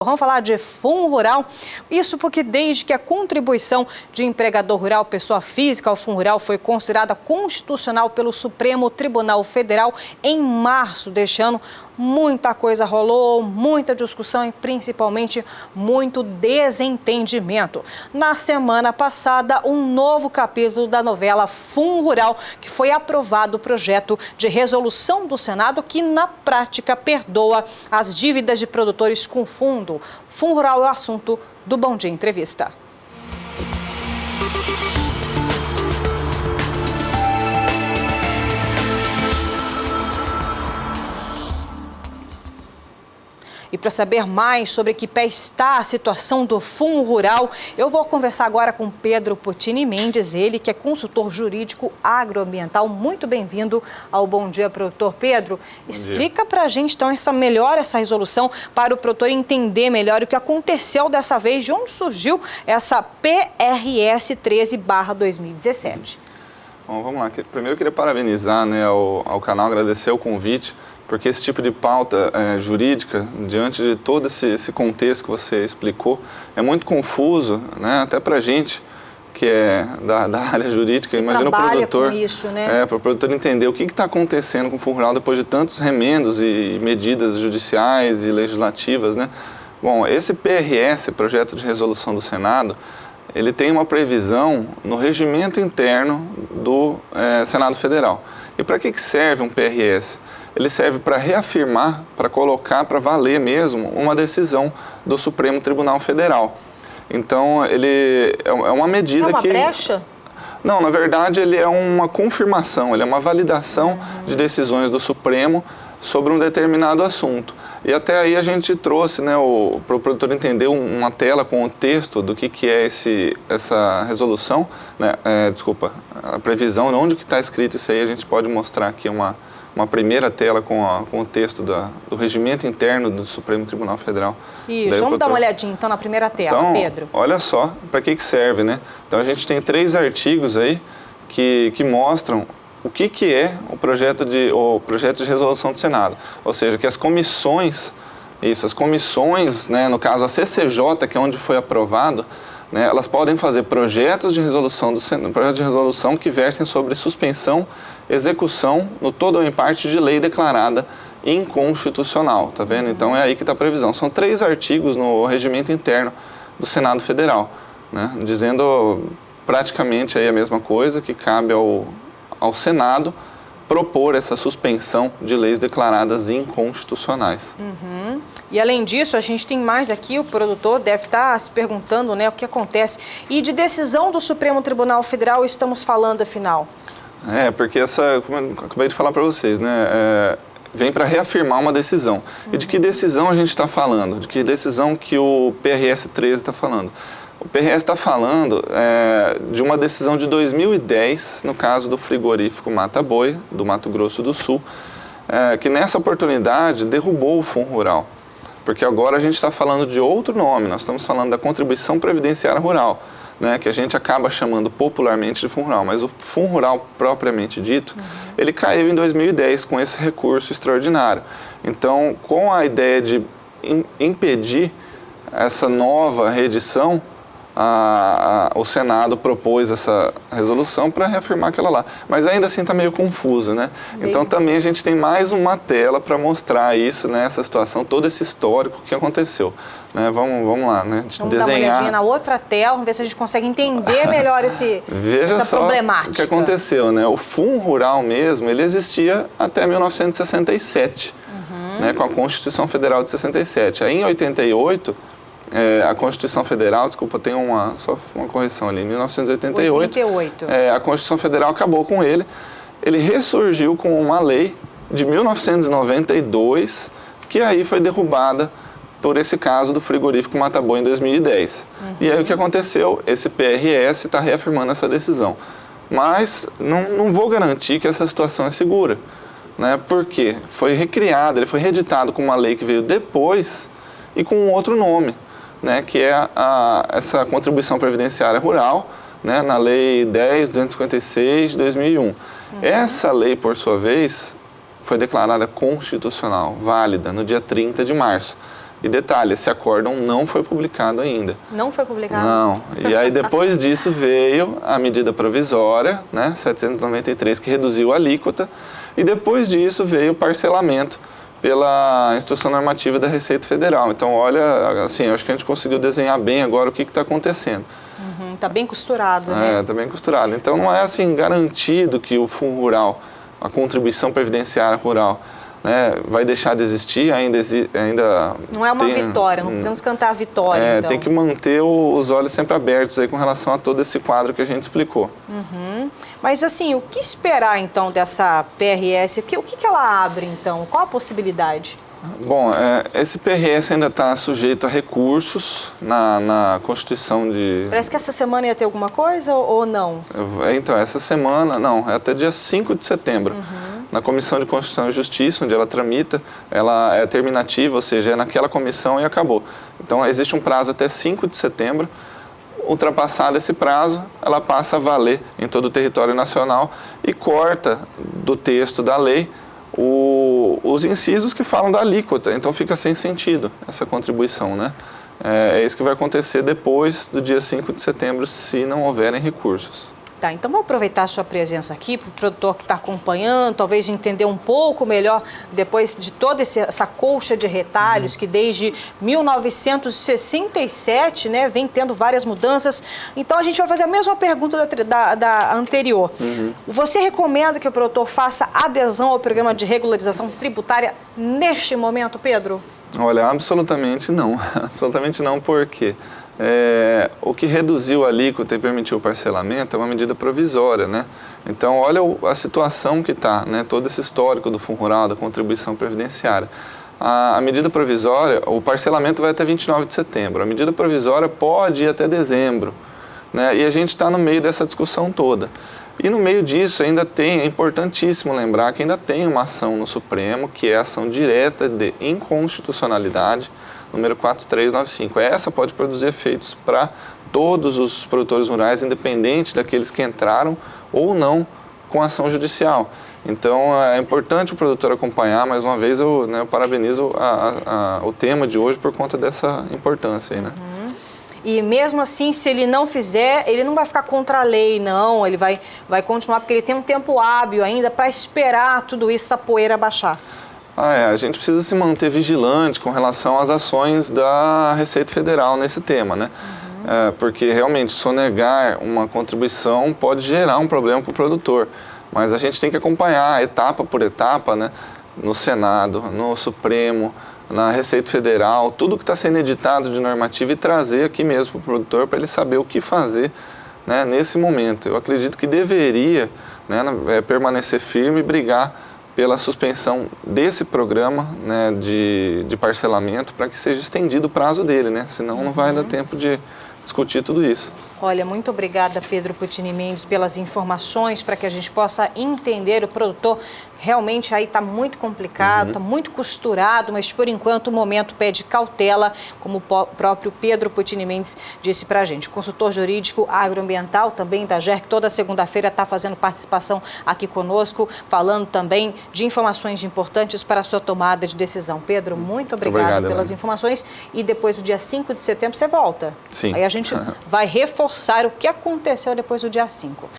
Vamos falar de Fundo Rural, isso porque desde que a contribuição de empregador rural, pessoa física ao Fundo Rural foi considerada constitucional pelo Supremo Tribunal Federal em março deste ano, muita coisa rolou, muita discussão e principalmente muito desentendimento. Na semana passada, um novo capítulo da novela Fundo Rural, que foi aprovado o projeto de resolução do Senado que na prática perdoa as dívidas de produtores com fundo. Fundo Rural é o assunto do Bom Dia Entrevista. E para saber mais sobre que pé está a situação do Fundo Rural, eu vou conversar agora com Pedro Potini Mendes, ele que é consultor jurídico agroambiental. Muito bem-vindo ao Bom Dia, produtor. Pedro, explica para a gente então essa resolução para o produtor entender melhor o que aconteceu dessa vez, de onde surgiu essa PRS 13/2017. Bom, vamos lá. Primeiro eu queria parabenizar ao canal, agradecer o convite, porque esse tipo de pauta jurídica, diante de todo esse contexto que você explicou, é muito confuso, né? Até para a gente que é da área jurídica. Imagina o produtor, com isso, né? Para o produtor entender o que está acontecendo com o Fundo Rural depois de tantos remendos e medidas judiciais e legislativas, né? Bom, esse PRS, Projeto de Resolução do Senado, ele tem uma previsão no regimento interno do Senado Federal. E para que serve um PRS? Ele serve para reafirmar, para colocar, para valer mesmo, uma decisão do Supremo Tribunal Federal. Então, ele é uma medida que... É uma brecha? Não, na verdade, ele é uma confirmação, ele é uma validação de decisões do Supremo sobre um determinado assunto. E até aí a gente trouxe, né, para o produtor entender uma tela com o texto do que é essa resolução, né, a previsão, onde que está escrito isso aí, a gente pode mostrar aqui uma primeira tela com o texto do regimento interno do Supremo Tribunal Federal. Isso, vamos dar uma olhadinha então na primeira tela, então, Pedro. Olha só para que serve, né? Então a gente tem 3 artigos aí que mostram o que é o projeto de resolução do Senado. Ou seja, que as comissões, né, no caso a CCJ, que é onde foi aprovado, né, elas podem fazer projetos de resolução que versem sobre suspensão, execução, no todo ou em parte de lei declarada inconstitucional, tá vendo? Então é aí que está a previsão. São 3 artigos no regimento interno do Senado Federal, né, dizendo praticamente aí a mesma coisa, que cabe ao Senado propor essa suspensão de leis declaradas inconstitucionais. E além disso, a gente tem mais aqui, o produtor deve estar se perguntando, né, o que acontece. E de decisão do Supremo Tribunal Federal estamos falando, afinal? Porque como eu acabei de falar para vocês, né, vem para reafirmar uma decisão. E de que decisão a gente está falando? De que decisão que o PRS 13 está falando? O PRS está falando de uma decisão de 2010, no caso do frigorífico Mata Boi, do Mato Grosso do Sul, que nessa oportunidade derrubou o Fundo Rural. Porque agora a gente está falando de outro nome, nós estamos falando da Contribuição Previdenciária Rural, né, que a gente acaba chamando popularmente de Fundo Rural, mas o Fundo Rural propriamente dito, ele caiu em 2010 com esse recurso extraordinário. Então, com a ideia de impedir essa nova reedição, o Senado propôs essa resolução para reafirmar aquela lá. Mas ainda assim está meio confuso, né? Então também a gente tem mais uma tela para mostrar isso, né, essa situação, todo esse histórico que aconteceu. Né? Vamos lá, né? Vamos dar uma olhadinha na outra tela, vamos ver se a gente consegue entender melhor essa problemática. O que aconteceu, né? O Fundo Rural mesmo, ele existia até 1967, né, com a Constituição Federal de 67. Aí em 88... a Constituição Federal, tem só uma correção ali, em 1988, a Constituição Federal acabou com ele, ele ressurgiu com uma lei de 1992, que aí foi derrubada por esse caso do frigorífico Mata Boi em 2010. E aí o que aconteceu? Esse PRS está reafirmando essa decisão. Mas não vou garantir que essa situação é segura, né? Porque foi recriado, ele foi reeditado com uma lei que veio depois e com um outro nome, né, que é essa Contribuição Previdenciária Rural, né, na Lei 10.256 de 2001. Essa lei, por sua vez, foi declarada constitucional, válida, no dia 30 de março. E detalhe, esse acórdão não foi publicado ainda. Não foi publicado? Não. E aí depois disso veio a medida provisória, né, 793, que reduziu a alíquota, e depois disso veio o parcelamento pela Instrução Normativa da Receita Federal. Então, olha, assim, eu acho que a gente conseguiu desenhar bem agora o que está acontecendo. Está bem costurado, né? Está bem costurado. Então, não é assim garantido que o Fundo Rural, a contribuição previdenciária rural, né, vai deixar de existir, ainda não é uma vitória, não podemos cantar a vitória, então. Tem que manter os olhos sempre abertos aí com relação a todo esse quadro que a gente explicou. Mas assim, o que esperar então dessa PRS? O que ela abre então? Qual a possibilidade? Bom, esse PRS ainda está sujeito a recursos na Constituição de... Parece que essa semana ia ter alguma coisa ou não? Então, essa semana, não, é até dia 5 de setembro. Na Comissão de Constituição e Justiça, onde ela tramita, ela é terminativa, ou seja, é naquela comissão e acabou. Então, existe um prazo até 5 de setembro. Ultrapassado esse prazo, ela passa a valer em todo o território nacional e corta do texto da lei os incisos que falam da alíquota. Então, fica sem sentido essa contribuição, né? É isso que vai acontecer depois do dia 5 de setembro, se não houverem recursos. Tá, então vou aproveitar a sua presença aqui para o produtor que está acompanhando, talvez entender um pouco melhor, depois de toda essa colcha de retalhos que desde 1967, né, vem tendo várias mudanças. Então a gente vai fazer a mesma pergunta da anterior. Você recomenda que o produtor faça adesão ao programa de regularização tributária neste momento, Pedro? Olha, absolutamente não. Absolutamente não, por quê? O que reduziu a alíquota e permitiu o parcelamento é uma medida provisória, né? Então, olha a situação que está, né? Todo esse histórico do Fundo Rural, da contribuição previdenciária. A medida provisória, o parcelamento vai até 29 de setembro. A medida provisória pode ir até dezembro, né? E a gente está no meio dessa discussão toda. E no meio disso ainda é importantíssimo lembrar que ainda tem uma ação no Supremo, que é a ação direta de inconstitucionalidade, número 4395. Essa pode produzir efeitos para todos os produtores rurais, independente daqueles que entraram ou não com ação judicial. Então, é importante o produtor acompanhar. Mais uma vez, eu parabenizo o tema de hoje por conta dessa importância aí, né? E mesmo assim, se ele não fizer, ele não vai ficar contra a lei, não. Ele vai continuar, porque ele tem um tempo hábil ainda para esperar tudo isso, essa poeira baixar. A gente precisa se manter vigilante com relação às ações da Receita Federal nesse tema, né? Porque realmente sonegar uma contribuição pode gerar um problema para o produtor, mas a gente tem que acompanhar etapa por etapa, né? No Senado, no Supremo, na Receita Federal, tudo que está sendo editado de normativa e trazer aqui mesmo para o produtor para ele saber o que fazer, né, nesse momento. Eu acredito que deveria, né, permanecer firme e brigar pela suspensão desse programa, né, de parcelamento para que seja estendido o prazo dele, né? Senão não vai dar tempo de discutir tudo isso. Olha, muito obrigada, Pedro Puccini Mendes, pelas informações, para que a gente possa entender. O produtor realmente aí está muito complicado, está muito costurado, mas por enquanto o momento pede cautela, como o próprio Pedro Puccini Mendes disse para a gente. Consultor jurídico agroambiental também da GER, que toda segunda-feira está fazendo participação aqui conosco, falando também de informações importantes para a sua tomada de decisão. Pedro, muito obrigado pelas informações. E depois do dia 5 de setembro você volta. Sim. Aí a gente vai reforçar o que aconteceu depois do dia 5.